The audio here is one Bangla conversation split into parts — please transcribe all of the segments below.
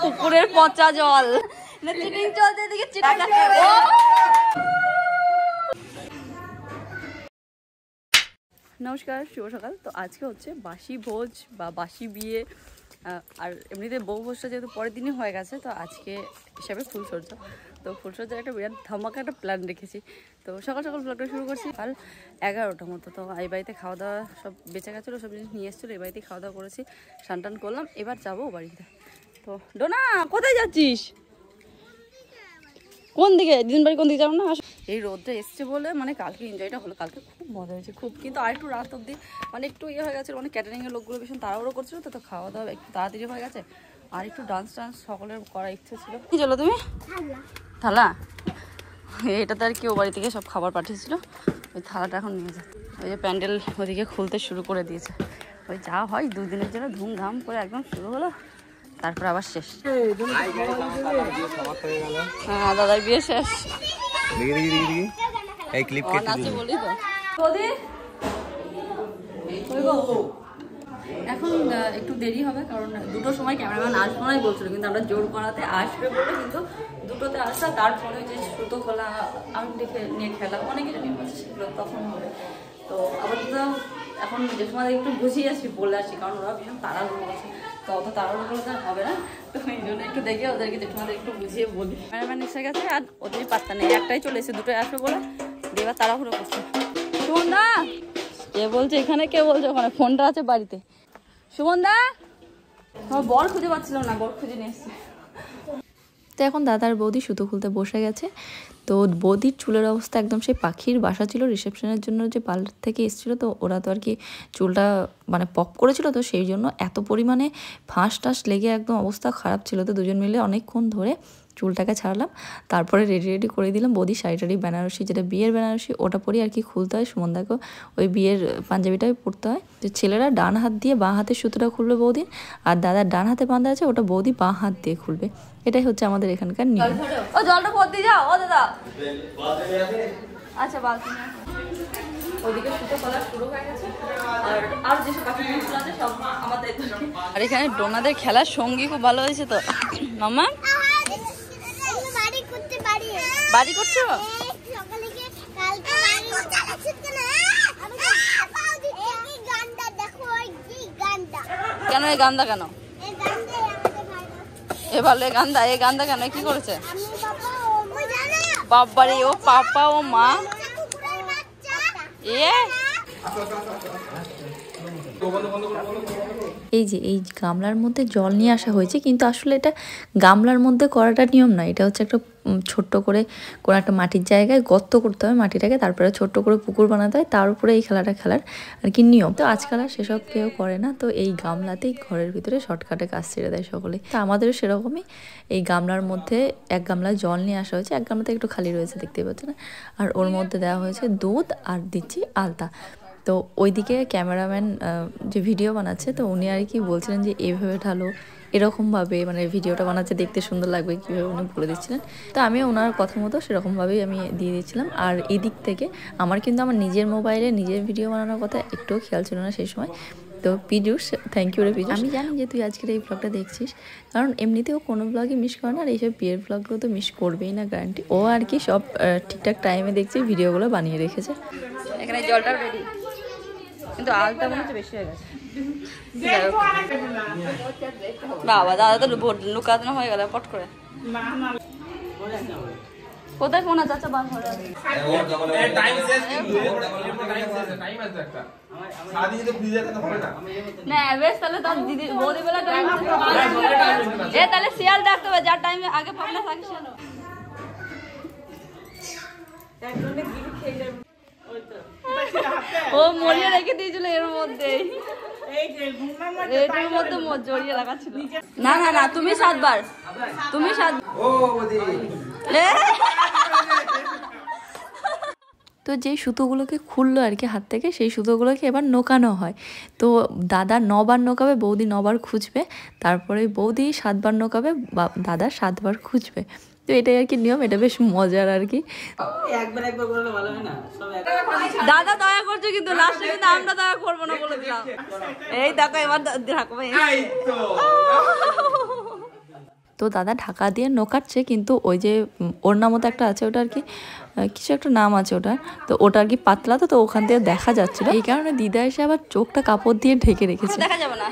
পুকুরের পচা জল চিটিং চলতে দিকে নমস্কার, শুভ সকাল। তো আজকে হচ্ছে বাসি ভোজ বা বাসি বিয়ে, আর এমনিতে বউ ভোজটা যেহেতু পরের দিনই হয়ে গেছে, তো আজকে হিসাবে ফুলসজ্জা। তো ফুলসজ্জার একটা বিরাট ধামাকা একটা প্ল্যান রেখেছি। তো সকাল সকাল ব্লগটা শুরু করছি কাল 11টার মতো। তো এই বাড়িতে খাওয়া দাওয়া সব বেঁচে গেছিলো, সব জিনিস নিয়ে এসেছিলো, এই বাড়িতেই খাওয়া দাওয়া করেছি, স্নান টান করলাম। এবার যাবো বাড়িতে। তো ডোনা কোথায় যাচ্ছিস? কোন দিকে? দিন বাড়ি কোন দিকে যাবো না? এই রোদটা এসছে বলে মানে কালকে এনজয়টা হলো, কালকে খুব মজা হয়েছে খুব। কিন্তু আর একটু রাত অব্দি মানে একটু ইয়ে হয়ে গেছে, মানে ক্যাটারিংয়ের লোকগুলো ভীষণ তাড়াহুড়ো করছিল, তো খাওয়া দাওয়া একটু তাড়াতাড়ি হয়ে গেছে। আর একটু ডান্স টান্স সকলের করার ইচ্ছে ছিল। কি চলো তুমি? থালা এটাতে আর কি ও বাড়ি থেকে সব খাবার পাঠিয়েছিল, ওই থালাটা এখন নিয়ে যায়। ওই যে প্যান্ডেল ওদিকে খুলতে শুরু করে দিয়েছে। ওই যা হয় দুদিনের জন্য ধুমধাম করে একদম শুরু হলো, তারপর আবার শেষ। হ্যাঁ দাদার বিয়ে শেষ। এখন একটু দেরি হবে, কারণ 2টোর সময় ক্যামেরাম্যান আসবো নাই বলছিল, কিন্তু আমরা জোর করাতে আসবে বলে কিন্তু 2টোতে আসা। তারপরে যে সুতো খোলা আমি দেখে নিয়ে খেলা অনেক কিছু নিয়ে বলছে, সেগুলো তখন হবে। তো আপাতত এখন যে সময় একটু বুঝিয়ে আসি বলে আসি, কারণ ওরা ভীষণ তাড়াহুড়ো করছে, তো অত তাড়াহুড়ো তো হবে না। তো এই জন্য একটু দেখে ওদেরকে জেঠুমাদের একটু বুঝিয়ে বলি। ক্যামেরাম্যান এসে গেছে আর ওদের পাত্তা নেই, একটাই চলে এসে 2টোয় আসবে বলে এবার তাড়াহুড়ো করছে। সুমন দা কে বলছে এখানে, কে বলছে ওখানে? ফোনটা আছে বাড়িতে। সুমন দা, আমার বর খুঁজে পাচ্ছিলাম না, বর খুঁজে নিয়ে এসছি। তো এখন দাদার বৌদি সুতো খুলতে বসে গেছে। তো বৌদির চুলের অবস্থা একদম সেই পাখির বাসা ছিল, রিসেপশনের জন্য যে পার্লার থেকে এসেছিলো, তো ওরা তো আর কি চুলটা মানে পপ করেছিল, তো সেই জন্য এত পরিমাণে ফাঁস টাস লেগে একদম অবস্থা খারাপ ছিল। তো দুজন মিলে অনেকক্ষণ ধরে চুলটাকে ছাড়লাম, তারপরে রেডি করে দিলাম। বৌদি শাড়িটারি বেনারসি, যেটা বিয়ের বেনারসি, ওটা পরেই আর কি খুলতে হয়। সুমনদাকেও ওই বিয়ের পাঞ্জাবিটাই পরতে হয়। তো ছেলেরা ডান হাত দিয়ে বাঁ হাতের সুতোটা খুলবে বৌদির, আর দাদার ডান হাতে বাঁধা আছে, ওটা বৌদি বাঁ হাত দিয়ে খুলবে। এটাই হচ্ছে আমাদের এখানকার নিয়ম। ও জলটা পর দিয়ে যাও। ও দাদা আচ্ছা বালতি ওদিকে সুতো খোলা শুরু হয়ে গেছে, আর যেসব বাকি জিনিসগুলো আছে সব আমাদের। আর এখানে ডোনাদের খেলার সঙ্গী খুব ভালো হয়েছে। তো মামা বাড়ি করছো? কেন এই গান্দা? কেন এ ভালো এই গান্দা? এই গান্দা কেন? কি করেছে বাবারে? ও পাপা ও মা এ এই যে এই গামলার মধ্যে জল নিয়ে আসা হয়েছে, কিন্তু আসলে এটা গামলার মধ্যে করাটা নিয়ম না। এটা হচ্ছে একটা ছোট্ট করে কোনো একটা মাটির জায়গায় গর্ত করতে হবে মাটিটাকে, তারপরে ছোট্ট করে পুকুর বানাতে হয়, তার উপরে এই খেলাটা খেলার আর কি নিয়ম। তো আজকাল আর সেসব কেউ করে না, তো এই গামলাতেই ঘরের ভিতরে শর্টকাটে কাজ ছেড়ে দেয় সকলে। তো আমাদেরও সেরকমই এই গামলার মধ্যে এক গামলা জল নিয়ে আসা হয়েছে, এক গামলাতে একটু খালি রয়েছে দেখতেই পাচ্ছেন, আর ওর মধ্যে দেওয়া হয়েছে দুধ আর দিচ্ছি আলতা। তো ওইদিকে ক্যামেরাম্যান যে ভিডিও বানাচ্ছে, তো উনি আর কি বলছিলেন যে এইভাবে ঢালো, এরকমভাবে মানে ভিডিওটা বানাচ্ছে দেখতে সুন্দর লাগবে, কীভাবে উনি বলে দিচ্ছিলেন। তো আমিও ওনার কথা মতো সেরকমভাবেই আমি দিয়ে দিচ্ছিলাম। আর এদিক থেকে আমার কিন্তু আমার নিজের মোবাইলে নিজের ভিডিও বানানোর কথা একটুও খেয়াল ছিল না সেই সময়। তো পিজুস, থ্যাংক ইউ রে পিজুস। আমি জানি যে তুই আজকের এই ব্লগটা দেখছিস, কারণ এমনিতেও কোনো ব্লগই মিস করে না, আর এইসব বিয়ের ব্লগগুলো তো মিস করবেই না গ্যারান্টি। ও আর কি সব ঠিকঠাক টাইমে দেখছি ভিডিওগুলো বানিয়ে রেখেছে। এখানে জলটা রেডি, কিন্তু আলতা মনে হচ্ছে বেশি হয়ে গেছে। বাবা দাদা তো লুকানো হয়ে গেল পট করে। কোথায় ফোন আছে? আচ্ছা না বেশ, তাহলে তোর দিদি বৌদি বেলা তাহলে শিয়াল ডাকতে হবে, যার টাইমে আগে ভাবনা থাকিস। ও মরিয়ে রেখে দিয়েছিল এর মধ্যে, এটার মধ্যে জড়িয়ে রাখা ছিল। না না না, তুমি 7 বার, তুমি 7। তো যেই সুতোগুলোকে খুললো আর কি হাত থেকে, সেই সুতোগুলোকে এবার নোকানো হয়। তো দাদা 9 বার নোকাবে, বৌদি 9 বার খুঁজবে, তারপরে বৌদি 7 বার নোকাবে, দাদা 7 বার খুঁজবে। তো এটাই আর কি নিয়ম, এটা বেশ মজার আর কি। দাদা দয়া করছে কিন্তু লাস্টে কিন্তু আমরা দয়া করবো না বলে দিলাম। এই দেখো এবার ঢাকবে। তো দাদা ঢাকা দিয়ে নোকাচ্ছে, কিন্তু ওই যে ওড়না মতো একটা আছে ওটা আর কি কিছু একটা নাম আছে ওটা, তো ওটা আর কি পাতলা, তো ওখান থেকে দেখা যাচ্ছিল, এই কারণে দিদা এসে আবার চোখটা কাপড় দিয়ে ঢেকে রেখেছে। দেখা যাবে না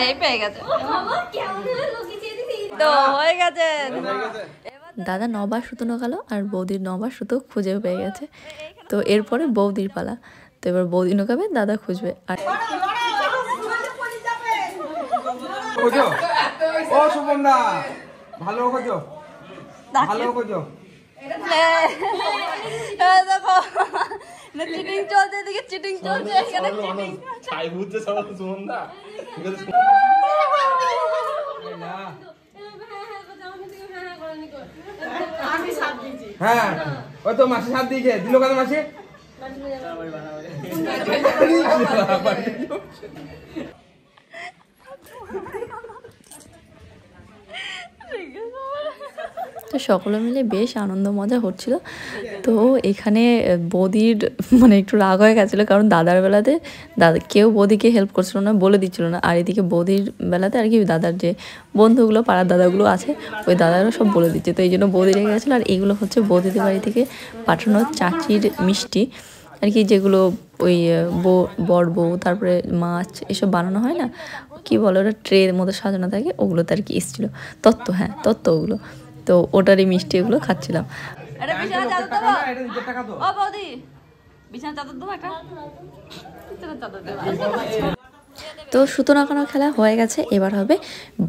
এই পেয়ে গেছে তো হয়ে গেছে। দাদা 9বার সুতো নোকালো আর বৌদির 9বার সুতো খুঁজে পেয়ে গেছে। তো এরপরে বৌদির পালা, তো এবার বৌদি নোকাবে, দাদা খুঁজবে। আর ও সুপর্ণা ভালো খোঁজো, ভালো খোঁজো। দেখো চিটিং চলছে, এদিকে চিটিং চলছে, এখানে চিটিং ছাই বুঝছে সব সুমনদা। হ্যাঁ ওই তো মাসি সাথ দিয়েছে, দিল কেন মাসি? তো সকলে মিলে বেশ আনন্দ মজা হচ্ছিল। তো এখানে বৌদির মানে একটু রাগ হয়ে গেছিলো, কারণ দাদার বেলাতে কেউ বৌদিকে হেল্প করছিল না, বলে দিচ্ছিল না, আর এদিকে বৌদির বেলাতে আর কি দাদার যে বন্ধুগুলো পাড়ার দাদাগুলো আছে ওই দাদারা সব বলে দিচ্ছে, তো এই জন্য বৌদি রেগে গেছিলো। আর এইগুলো হচ্ছে বৌদিদের বাড়ি থেকে পাঠানো চাচির মিষ্টি আর কি, যেগুলো ওই বড় বউ তারপরে মাছ এসব বানানো হয় না, কি বলে ওটা ট্রের মধ্যে সাজানো থাকে, ওগুলোতে আর কি এসেছিলো তত্ত্ব, হ্যাঁ তত্ত্ব ওগুলো, তো ওটারই মিষ্টি এগুলো খাচ্ছিলাম। বিছানা চাদর দেবো ও বৌদি, বিছানা চাদর দেবো একটা, বিছানা চাদর দেবো। তো সুতো নাকানো খেলা হয়ে গেছে, এবার হবে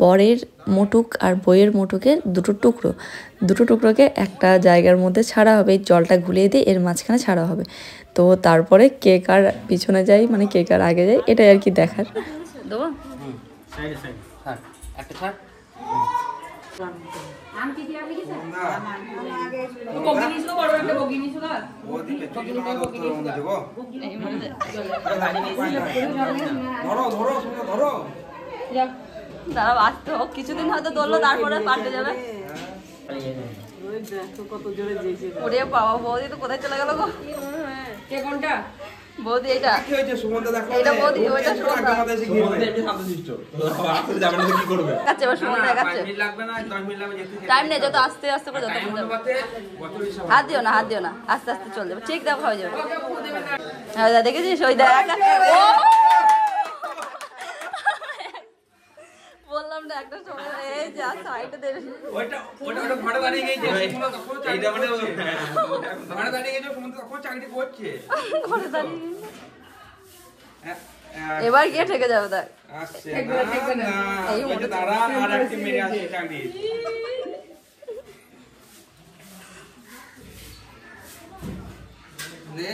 বরের মোটুক আর বইয়ের মোটুকের দুটো টুকরোকে একটা জায়গার মধ্যে ছাড়া হবে, জলটা ঘুলিয়ে দিয়ে এর মাঝখানে ছাড়া হবে। তো তারপরে কে কার পিছনে যায়, মানে কে কার আগে যায়, এটাই আর কি দেখার। দেবো দাঁড়া আসতে হোক, কিছুদিন হয়তো ধরলো তারপরে পাল্টে যাবে। ওরে বাবা, বৌদি তো কোথায় চলে গেল গো? কে কোনটা? বৌদি এটা, এটা বৌদি, ওইটা সুমনদা। কাছে এবার সুমনদা দেখাচ্ছে, টাইম নেই, যত আস্তে আস্তে করে যত হাত দিও না, আস্তে আস্তে চলে যাবে, ঠিক দেখা হয়ে যাবে। দেখেছিস ওই দেখ, বললাম না একটা সময় এই যে সাইডে দেখ, ওইটা ভাড়া দাঁড়িয়ে গেছে, এইটা মানে ভাড়া দাঁড়িয়ে গেছে, সুমনদা তখন চাকরি করছে, ঘরে দাঁড়িয়ে গেছে। এবার গিয়ে ঠেকে যাবে, দেখ আসছে না, এই ওটা দাঁড়া আর একটা মেরে আসছে চাকরি। নে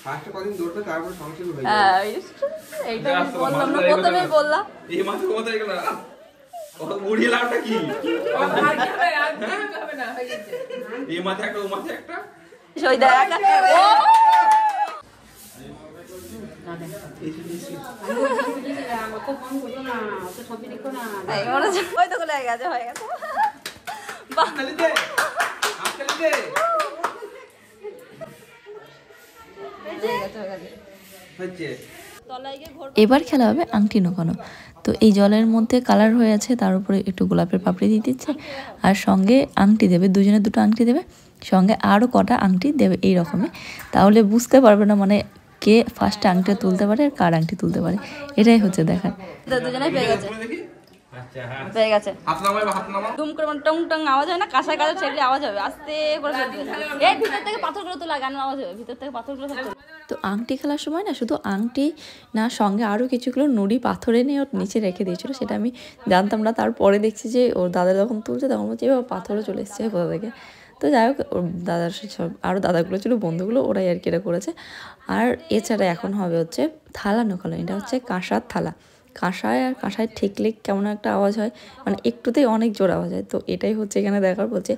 ফার্স্টে কদিন দৌড়বে, তারপর সংসার হয়ে যাবে। হ্যাঁ এইটা বললাম না, প্রথমেই বললাম এই মাথা কোথা থেকে গেল? ও মুড়ি লাউটা কি? এই মাথা একটা, ও মাথা একটা, ওই দেখ ও ওই তো হয়ে গেছে, হয়ে গেছে। এবার খেলা হবে আংটি নোকানো। তো এই জলের মধ্যে কালার হয়ে আছে, তার উপরে একটু গোলাপের পাপড়ি দিয়ে দিচ্ছে, আর সঙ্গে আংটি দেবে, দুজনে দুটো আংটি দেবে, সঙ্গে আরও কটা আংটি দেবে এই রকমই, তাহলে বুঝতে পারবে না মানে কে ফার্স্টে আংটি তুলতে পারে আর কার আংটি তুলতে পারে, এটাই হচ্ছে দেখার। দুজনেই পেয়ে গেছে। আচ্ছা হ্যাঁ পেয়ে গেছে। হাত নামাও দুম করে মানে টং টং আওয়াজ হয় না, কাঁসায় কাঁসায় ছেড়ে আওয়াজ হবে, আস্তে করে ফেলবে। এই ভিতর থেকে পাথরগুলো তো লাগানো আওয়াজ হবে, ভিতর থেকে পাথরগুলো সব তোলা। তো আংটি খেলার সময় না শুধু আংটি না, সঙ্গে আরও কিছুগুলো নুড়ি পাথর এনে ওর নিচে রেখে দিয়েছিলো, সেটা আমি জানতাম না। তারপরে দেখছি যে ওর দাদা যখন তুলছে তখন বলছে এবার পাথরও চলে এসছে কোথা থেকে। তো যাই হোক, ওর দাদার সব আরও দাদাগুলো ছিল, বন্ধুগুলো, ওরাই আর কি এটা করেছে। আর এছাড়া এখন হবে হচ্ছে থালা নৌকানো। এটা হচ্ছে কাঁসার থালা। কাঁসায় আর কাঁসায় ঠেকলে কেমন একটা আওয়াজ হয়, মানে একটুতেই অনেক জোর আওয়াজ হয়। তো এটাই হচ্ছে এখানে দেখার, বলছে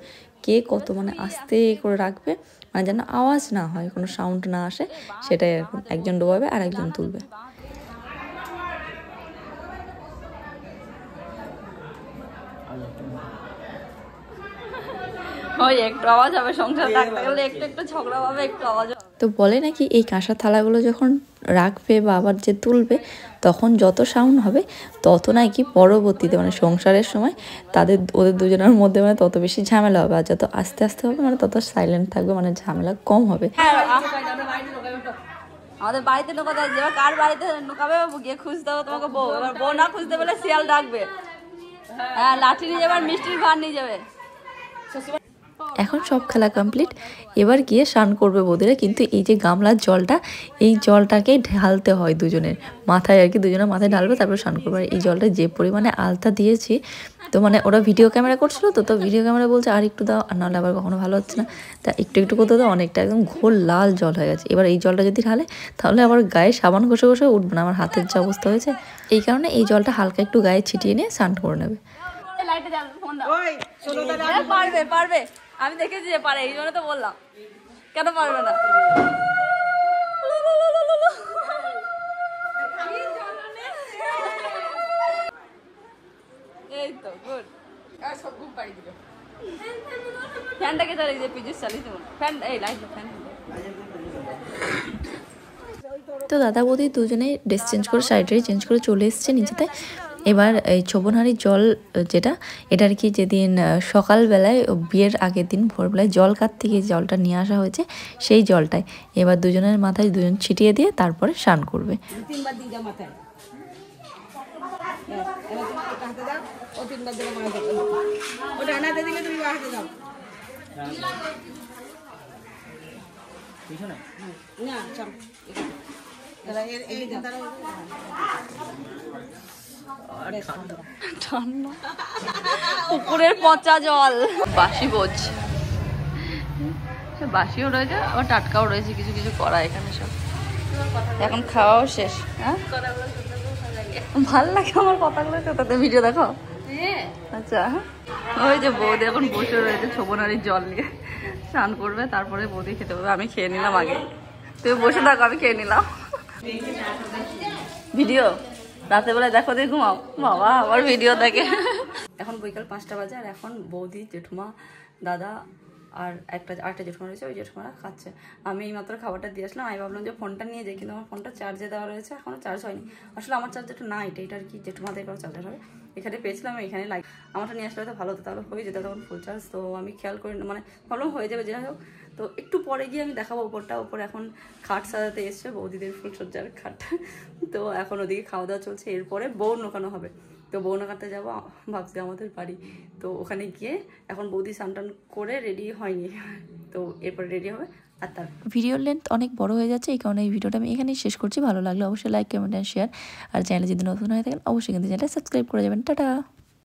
কে কত মানে আস্তে করে রাখবে, মানে যেন আওয়াজ না হয়, কোনো সাউন্ড না আসে, সেটাই এখন একজন ডোবাবে আর একজন তুলবে। ওই একটু আওয়াজ হবে, সংসার থাকতে গেলে একটু একটু ঝগড়া হবে, একটু আওয়াজ হবে। তো বলে নাকি এই কাঁসার থালাগুলো যখন রাখবে বা আবার যে তুলবে, তখন যত সাউন্ড হবে তত নাকি পরবর্তীতে মানে সংসারের সময় ওদের দুজনের মধ্যে মানে তত বেশি ঝামেলা হবে, আর যত আস্তে আস্তে হবে মানে তত সাইলেন্ট থাকবে, মানে ঝামেলা কম হবে। আমাদের বাড়িতে ঢোকাতে যাবে, কার বাড়িতে ঢোকাবে গিয়ে খুঁজতে হবে তোমাকে বউ। এবার বউ না খুঁজতে পেলে শিয়াল ডাকবে, হ্যাঁ লাঠি নিয়ে যাবে আর মিষ্টির ভার নিয়ে যাবে। এখন সব খেলা কমপ্লিট, এবার গিয়ে স্নান করবে বৌদিরা। কিন্তু এই যে গামলার জলটা, এই জলটাকে ঢালতে হয় দুজনের মাথায় আর কি, দুজনের মাথায় ঢালবে তারপর স্নান করবে। আর এই জলটা যে পরিমাণে আলতা দিয়েছি, তো মানে ওরা ভিডিও ক্যামেরা করছিল, তো ভিডিও ক্যামেরা বলছে আর একটু দাও, আর নাহলে আবার কখনো ভালো হচ্ছে না। তা একটু একটু করতে দাও, অনেকটা একদম ঘোর লাল জল হয়ে গেছে। এবার এই জলটা যদি ঢালে তাহলে আবার গায়ে সাবান ঘষে ঘষে উঠবে না, আমার হাতের যা অবস্থা হয়েছে। এই কারণে এই জলটা হালকা একটু গায়ে ছিটিয়ে নিয়ে স্নান করে নেবে। পারবে পারবে, আমি দেখেছি যে পারে, এই জন্য তো বললাম, কেন পারবে না। এই তো গুড, ফ্যানটাকে চালিয়ে দিয়ে পিজুস চালিয়ে দেবো, ফ্যান এই লাইট ফ্যান। তো দাদা বৌদি দুজনেই ড্রেস চেঞ্জ করে শাড়িটারি চেঞ্জ করে চলে এসছে নিচেতে। এবার এই ছোবনহারির জল যেটা, এটা আর কি যেদিন সকালবেলায় বিয়ের আগের দিন ভোরবেলায় জল কাট থেকে জলটা নিয়ে আসা হয়েছে, সেই জলটাই এবার দুজনের মাথায় দুজন ছিটিয়ে দিয়ে তারপরে স্নান করবে। তিনবার দিয়ে দাও মাথায়, ও তিনবার দিলে মারা যাবে, ওটা আনাতে দিলে তুমি হাতে দাও না চল পুকুরের পচা জল, বাসি বোঝ, বাসিও রয়েছে আবার টাটকাও রয়েছে, কিছু কিছু করা এখানে সব। এখন খাওয়াও শেষ। হ্যাঁ ভাল লাগে আমার কথাগুলো, তাতে ভিডিও দেখো। আচ্ছা ওই যে বৌদি এখন বসে রয়েছে ছোবনারির জল নিয়ে, স্নান করবে তারপরে বৌদি খেতে পারবে। আমি খেয়ে নিলাম আগে, তুমি বসে থাকো, আমি খেয়ে নিলাম। ভিডিও রাতের বেলায় দেখো দিয়ে ঘুমাও, বাবা আবার ভিডিও দেখে। এখন বিকাল 5টা বাজে, আর এখন বৌদি, জেঠুমা, দাদা আর আরেকটা জেঠুমা রয়েছে, ওই জেঠুমারা খাচ্ছে। আমি এই মাত্র খাবারটা দিয়ে আসলাম। আমি ভাবলাম যে ফোনটা নিয়ে যাই, কিন্তু আমার ফোনটা চার্জে দেওয়া রয়েছে, এখনো চার্জ হয়নি। আসলে আমার চার্জারটা না, এটা আর কি জেঠুমাদের চার্জার হবে। এখানে পেয়েছিলাম, এখানে লাইট আমারটা নিয়ে আসলে তো ভালো হতো, তাহলে হয়ে যেত তখন ফুল চার্জ। তো আমি খেয়াল করি না, মানে ভাবলাম হয়ে যাবে যাই হোক। তো একটু পরে গিয়ে আমি দেখাবো উপরটা। উপরে এখন খাট সাজাতে এসছে, বৌদিদের ফুলসজ্জার খাট। তো এখন ওদিকে খাওয়া দাওয়া চলছে, এরপরে বউ নোকানো হবে। তো বউ নোকাতে যাবো ভাবছি আমাদের বাড়ি। তো ওখানে গিয়ে এখন বৌদি স্নান করে রেডি হয়নি, তো এরপরে রেডি হবে। আর তার ভিডিওর লেন্থ অনেক বড় হয়ে যাচ্ছে, এই কারণে এই ভিডিওটা আমি এখানেই শেষ করছি। ভালো লাগলে অবশ্যই লাইক, কমেন্ট, শেয়ার, আর চ্যানেলে যদি নতুন হয়ে থাকেন অবশ্যই কিন্তু চ্যানেলটা সাবস্ক্রাইব করে যাবেন। টাটা।